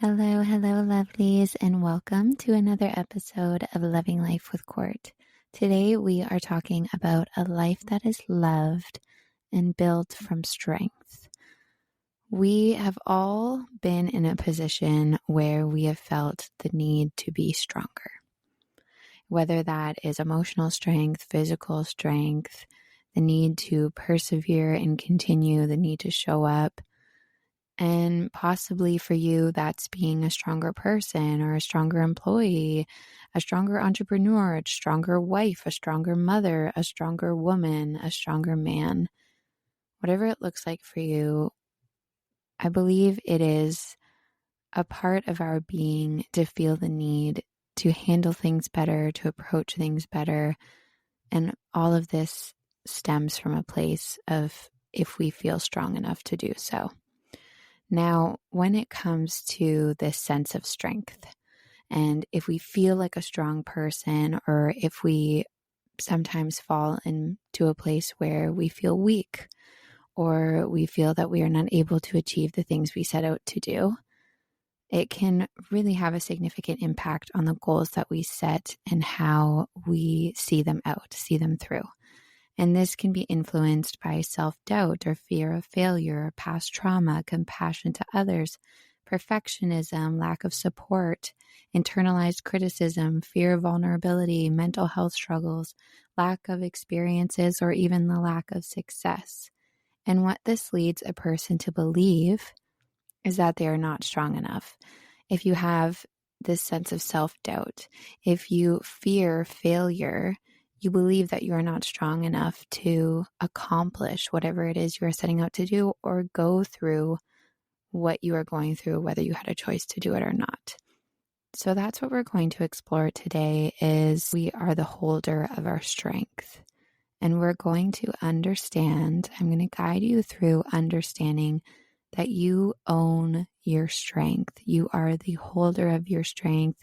Hello, hello, lovelies, and welcome to another episode of Loving Life with Court. Today, we are talking about a life that is loved and built from strength. We have all been in a position where we have felt the need to be stronger, whether that is emotional strength, physical strength, the need to persevere and continue, the need to show up. And possibly for you, that's being a stronger person or a stronger employee, a stronger entrepreneur, a stronger wife, a stronger mother, a stronger woman, a stronger man. Whatever it looks like for you, I believe it is a part of our being to feel the need to handle things better, to approach things better. And all of this stems from a place of if we feel strong enough to do so. Now, when it comes to this sense of strength, and if we feel like a strong person, or if we sometimes fall into a place where we feel weak, or we feel that we are not able to achieve the things we set out to do, it can really have a significant impact on the goals that we set and how we see them out, see them through. And this can be influenced by self-doubt or fear of failure, past trauma, compassion to others, perfectionism, lack of support, internalized criticism, fear of vulnerability, mental health struggles, lack of experiences, or even the lack of success. And what this leads a person to believe is that they are not strong enough. If you have this sense of self-doubt, if you fear failure, you believe that you are not strong enough to accomplish whatever it is you are setting out to do or go through what you are going through, whether you had a choice to do it or not. So that's what we're going to explore today is we are the holder of our strength. And we're going to understand, I'm going to guide you through understanding that you own your strength. You are the holder of your strength.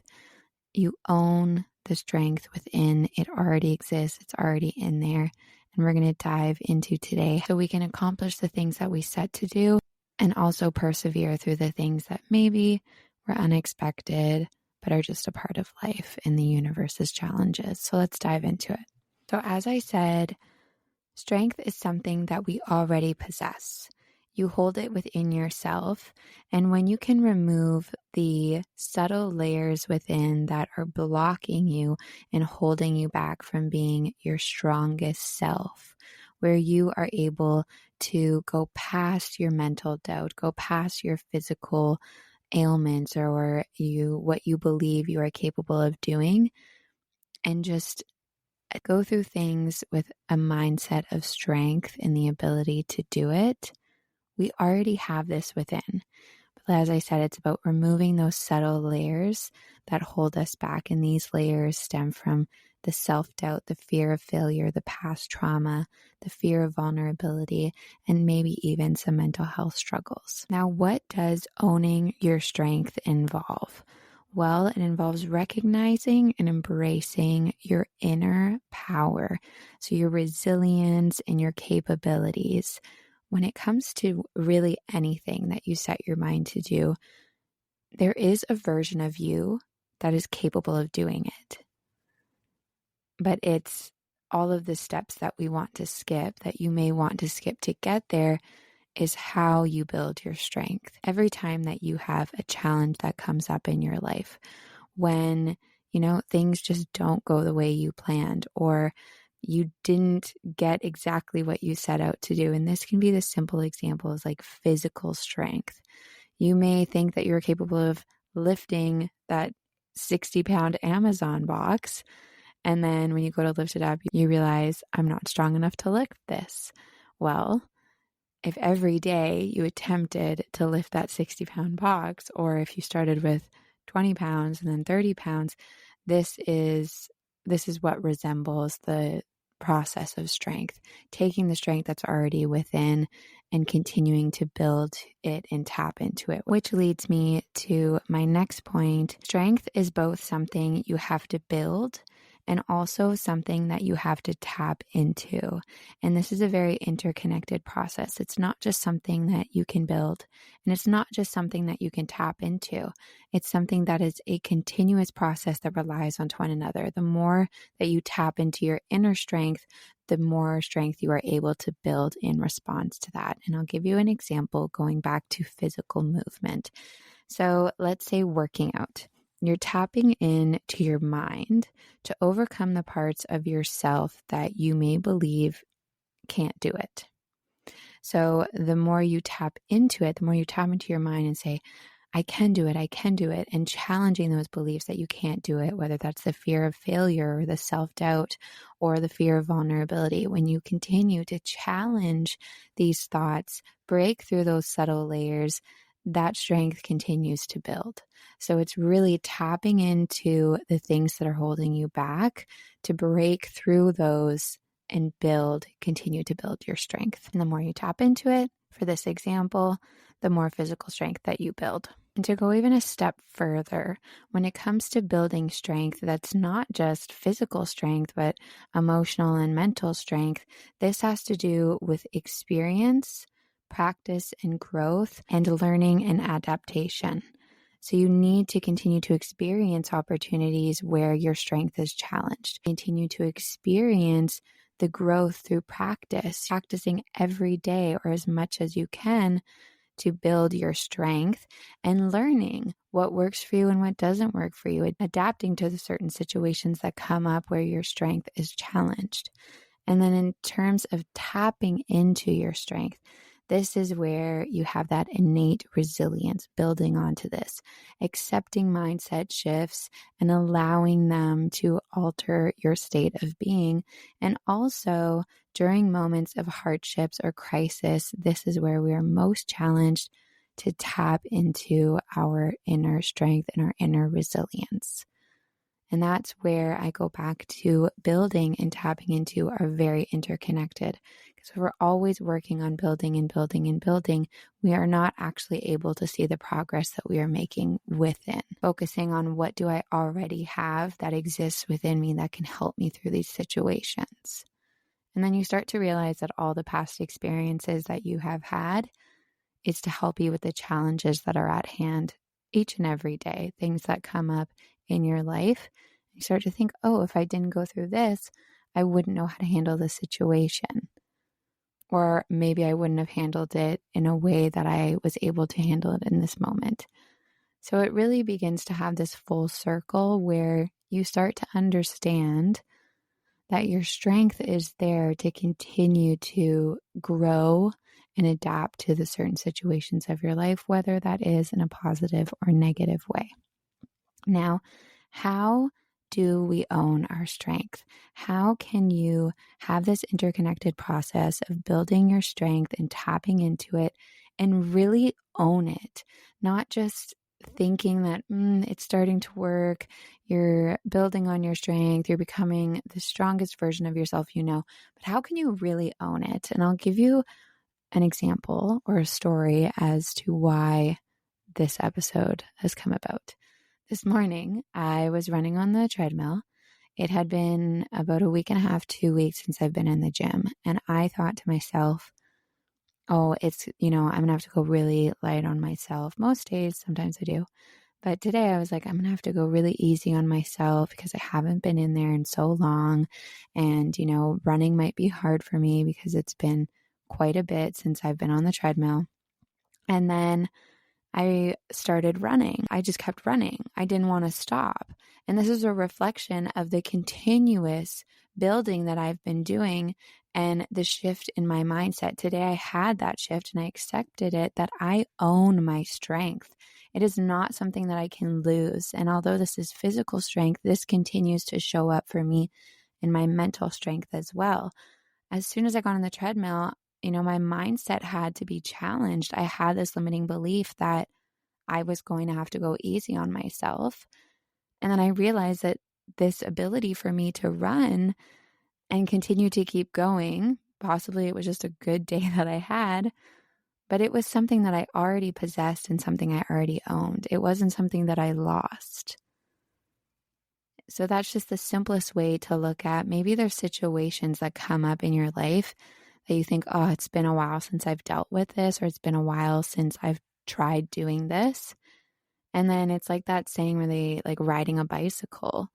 You own the strength within. It already exists. It's already in there. And we're going to dive into today so we can accomplish the things that we set to do and also persevere through the things that maybe were unexpected, but are just a part of life and the universe's challenges. So let's dive into it. So as I said, strength is something that we already possess. You hold it within yourself, and when you can remove the subtle layers within that are blocking you and holding you back from being your strongest self, where you are able to go past your mental doubt, go past your physical ailments or what you believe you are capable of doing, and just go through things with a mindset of strength and the ability to do it. We already have this within. But as I said, it's about removing those subtle layers that hold us back. And these layers stem from the self-doubt, the fear of failure, the past trauma, the fear of vulnerability, and maybe even some mental health struggles. Now, what does owning your strength involve? Well, it involves recognizing and embracing your inner power. So your resilience and your capabilities. When it comes to really anything that you set your mind to do, there is a version of you that is capable of doing it. But it's all of the steps that we want to skip, that you may want to skip to get there, is how you build your strength. Every time that you have a challenge that comes up in your life, when, things just don't go the way you planned, or you didn't get exactly what you set out to do. And this can be the simple examples like physical strength. You may think that you're capable of lifting that 60-pound Amazon box. And then when you go to lift it up, you realize I'm not strong enough to lift this. Well, if every day you attempted to lift that 60-pound box, or if you started with 20 pounds and then 30 pounds, this is what resembles the process of strength, taking the strength that's already within and continuing to build it and tap into it, which leads me to my next point. Strength is both something you have to build and also something that you have to tap into. And this is a very interconnected process. It's not just something that you can build, and it's not just something that you can tap into. It's something that is a continuous process that relies on one another. The more that you tap into your inner strength, the more strength you are able to build in response to that. And I'll give you an example going back to physical movement. So let's say working out. You're tapping into your mind to overcome the parts of yourself that you may believe can't do it. So the more you tap into it, the more you tap into your mind and say, I can do it, and challenging those beliefs that you can't do it, whether that's the fear of failure or the self-doubt or the fear of vulnerability. When you continue to challenge these thoughts, break through those subtle layers, that strength continues to build. So it's really tapping into the things that are holding you back to break through those and continue to build your strength. And the more you tap into it, for this example, the more physical strength that you build. And to go even a step further, when it comes to building strength, that's not just physical strength, but emotional and mental strength. This has to do with experience, practice and growth, and learning and adaptation. So you need to continue to experience opportunities where your strength is challenged. Continue to experience the growth through practicing every day or as much as you can to build your strength, and learning what works for you and what doesn't work for you, adapting to the certain situations that come up where your strength is challenged. And then in terms of tapping into your strength, this is where you have that innate resilience building onto this, accepting mindset shifts and allowing them to alter your state of being. And also during moments of hardships or crisis, this is where we are most challenged to tap into our inner strength and our inner resilience. And that's where I go back to building and tapping into are very interconnected. Because if we're always working on building and building and building, we are not actually able to see the progress that we are making within. Focusing on what do I already have that exists within me that can help me through these situations. And then you start to realize that all the past experiences that you have had is to help you with the challenges that are at hand each and every day, things that come up in your life. You start to think, oh, if I didn't go through this, I wouldn't know how to handle this situation. Or maybe I wouldn't have handled it in a way that I was able to handle it in this moment. So it really begins to have this full circle where you start to understand that your strength is there to continue to grow and adapt to the certain situations of your life, whether that is in a positive or negative way. Now, how do we own our strength? How can you have this interconnected process of building your strength and tapping into it and really own it? Not just thinking that it's starting to work, you're building on your strength, you're becoming the strongest version of yourself you know, but how can you really own it? And I'll give you an example or a story as to why this episode has come about. This morning, I was running on the treadmill. It had been about a week and a half, 2 weeks since I've been in the gym. And I thought to myself, oh, I'm going to have to go really light on myself. Most days, sometimes I do. But today I was like, I'm going to have to go really easy on myself because I haven't been in there in so long. And, running might be hard for me because it's been quite a bit since I've been on the treadmill. And then I started running. I just kept running. I didn't want to stop. And this is a reflection of the continuous building that I've been doing and the shift in my mindset. Today I had that shift and I accepted it, that I own my strength. It is not something that I can lose. And although this is physical strength, this continues to show up for me in my mental strength as well. As soon as I got on the treadmill, my mindset had to be challenged. I had this limiting belief that I was going to have to go easy on myself. And then I realized that this ability for me to run and continue to keep going, possibly it was just a good day that I had, but it was something that I already possessed and something I already owned. It wasn't something that I lost. So that's just the simplest way to look at maybe there's situations that come up in your life that you think, oh, it's been a while since I've dealt with this, or it's been a while since I've tried doing this. And then it's like that saying where they like riding a bicycle.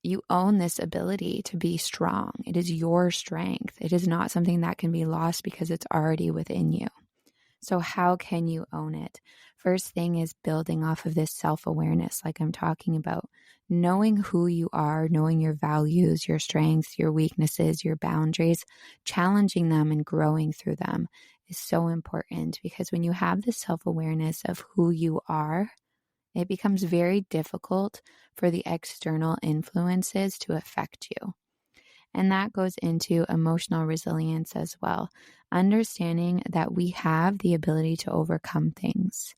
You own this ability to be strong. It is your strength. It is not something that can be lost because it's already within you. So how can you own it? First thing is building off of this self-awareness, like I'm talking about. Knowing who you are, knowing your values, your strengths, your weaknesses, your boundaries, challenging them and growing through them is so important, because when you have this self-awareness of who you are, it becomes very difficult for the external influences to affect you. And that goes into emotional resilience as well. Understanding that we have the ability to overcome things.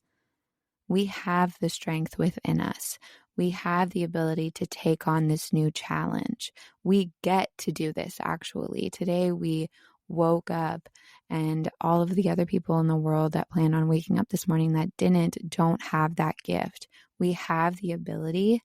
We have the strength within us. We have the ability to take on this new challenge. We get to do this actually. Today we woke up, and all of the other people in the world that planned on waking up this morning that don't have that gift. We have the ability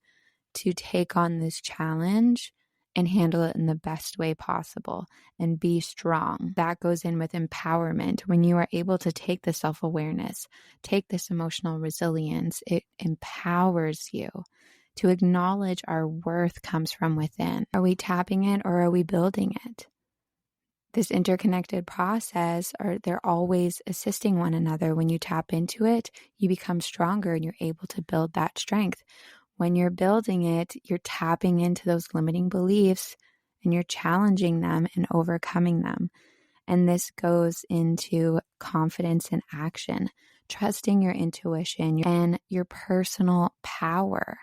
to take on this challenge and handle it in the best way possible and be strong. That goes in with empowerment. When you are able to take the self-awareness, take this emotional resilience, it empowers you to acknowledge our worth comes from within. Are we tapping it or are we building it? This interconnected process, or they're always assisting one another. When you tap into it, you become stronger and you're able to build that strength. When you're building it, you're tapping into those limiting beliefs and you're challenging them and overcoming them. And this goes into confidence and action, trusting your intuition and your personal power.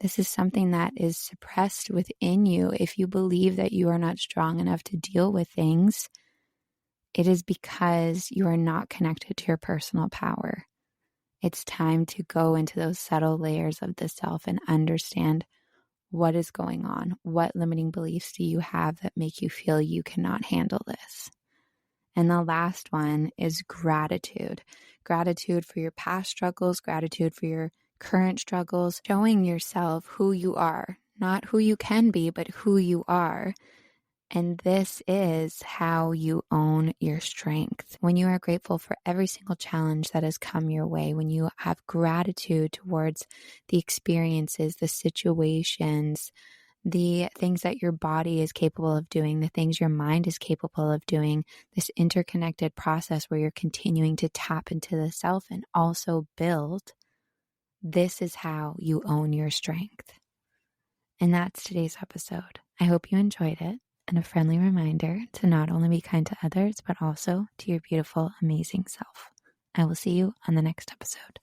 This is something that is suppressed within you. If you believe that you are not strong enough to deal with things, it is because you are not connected to your personal power. It's time to go into those subtle layers of the self and understand what is going on. What limiting beliefs do you have that make you feel you cannot handle this? And the last one is gratitude. Gratitude for your past struggles, gratitude for your current struggles, showing yourself who you are, not who you can be, but who you are. And this is how you own your strength. When you are grateful for every single challenge that has come your way, when you have gratitude towards the experiences, the situations, the things that your body is capable of doing, the things your mind is capable of doing, this interconnected process where you're continuing to tap into the self and also build, this is how you own your strength. And that's today's episode. I hope you enjoyed it, and a friendly reminder to not only be kind to others, but also to your beautiful, amazing self. I will see you on the next episode.